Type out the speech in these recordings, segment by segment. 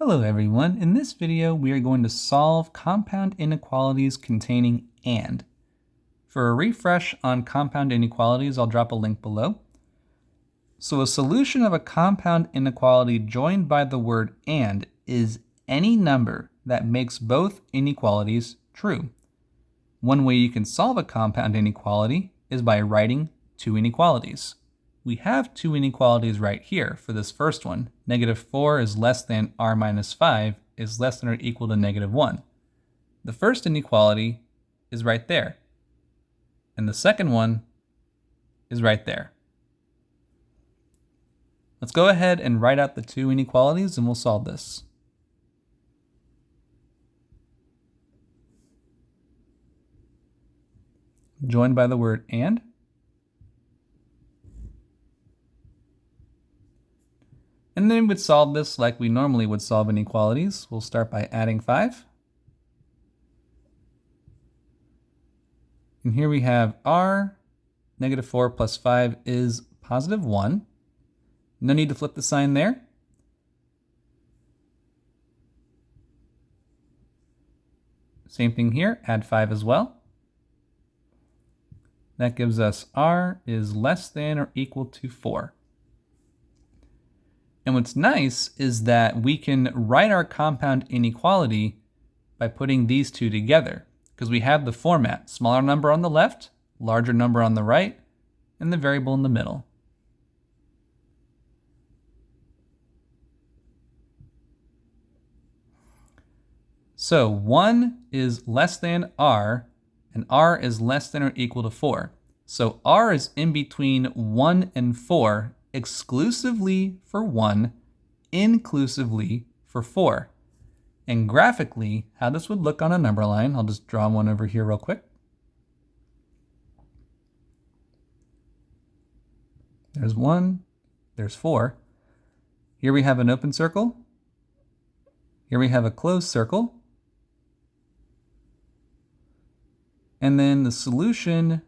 Hello everyone, in this video we are going to solve compound inequalities containing AND. For a refresh on compound inequalities, I'll drop a link below. So a solution of a compound inequality joined by the word AND is any number that makes both inequalities true. One way you can solve a compound inequality is by writing two inequalities. We have two inequalities right here for this first one. -4 is less than r minus 5 is less than or equal to -1. The first inequality is right there. And the second one is right there. Let's go ahead and write out the two inequalities and we'll solve this. Joined by the word AND. And then we'd solve this like we normally would solve inequalities. We'll start by adding 5. And here we have r, -4 plus 5 is +1. No need to flip the sign there. Same thing here, add 5 as well. That gives us r is less than or equal to 4. And what's nice is that we can write our compound inequality by putting these two together, because we have the format: smaller number on the left, larger number on the right, and the variable in the middle. So 1 is less than r, and r is less than or equal to 4. So r is in between 1 and 4, exclusively for 1, inclusively for 4. And graphically, how this would look on a number line, I'll just draw one over here real quick. There's 1, there's 4. Here we have an open circle. Here we have a closed circle. And then the solution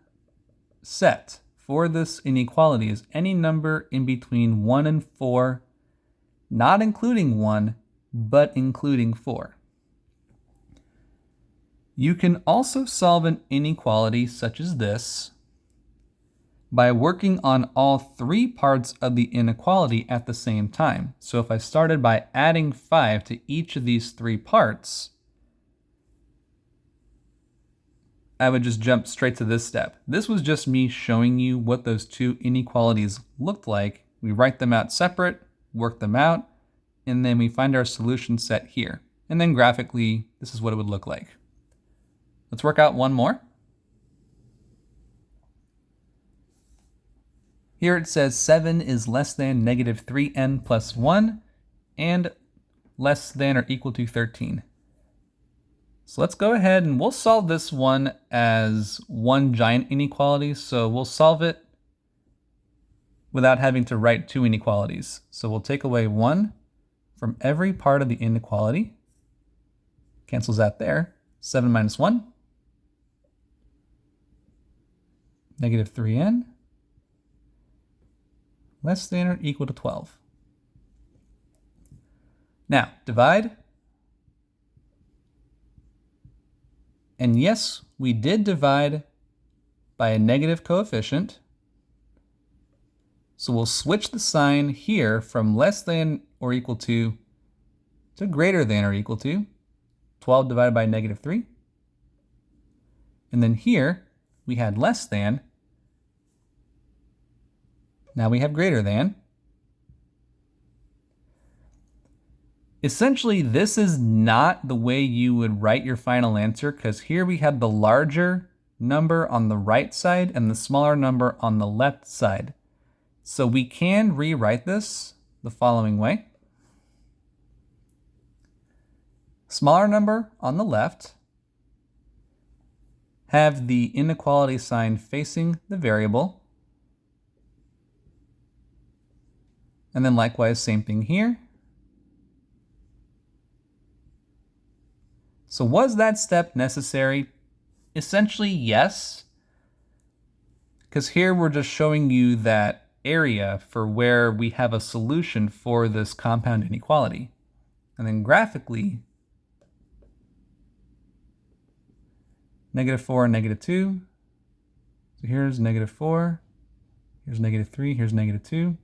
set for this inequality is any number in between 1 and 4, not including 1, but including 4. You can also solve an inequality such as this by working on all three parts of the inequality at the same time. So if I started by adding 5 to each of these three parts, I would just jump straight to this step. This was just me showing you what those two inequalities looked like. We write them out separate, work them out, and then we find our solution set here. And then graphically, this is what it would look like. Let's work out one more. Here it says 7 is less than -3n plus 1 and less than or equal to 13. So let's go ahead and we'll solve this one as one giant inequality. So we'll solve it without having to write two inequalities. So we'll take away 1 from every part of the inequality. Cancels that there. 7 minus 1. -3n. Less than or equal to 12. Now, divide. And yes, we did divide by a negative coefficient. So we'll switch the sign here from less than or equal to greater than or equal to 12 divided by -3. And then here we had less than. Now we have greater than. Essentially, this is not the way you would write your final answer, because here we have the larger number on the right side and the smaller number on the left side. So we can rewrite this the following way. Smaller number on the left, have the inequality sign facing the variable. And then likewise, same thing here. So was that step necessary? Essentially, yes. Because here we're just showing you that area for where we have a solution for this compound inequality. And then graphically, -4 and -2. So here's -4, here's -3, here's -2.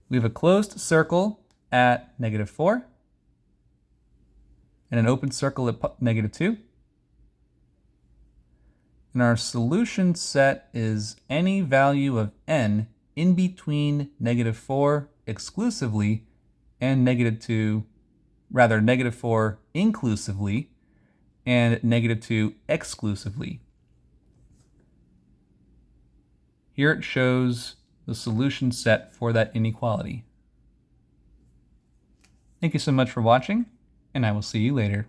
We have a closed circle at -4 and an open circle at -2. And our solution set is any value of n in between -4 exclusively and -2, rather -4 inclusively and -2 exclusively. Here it shows the solution set for that inequality. Thank you so much for watching, and I will see you later.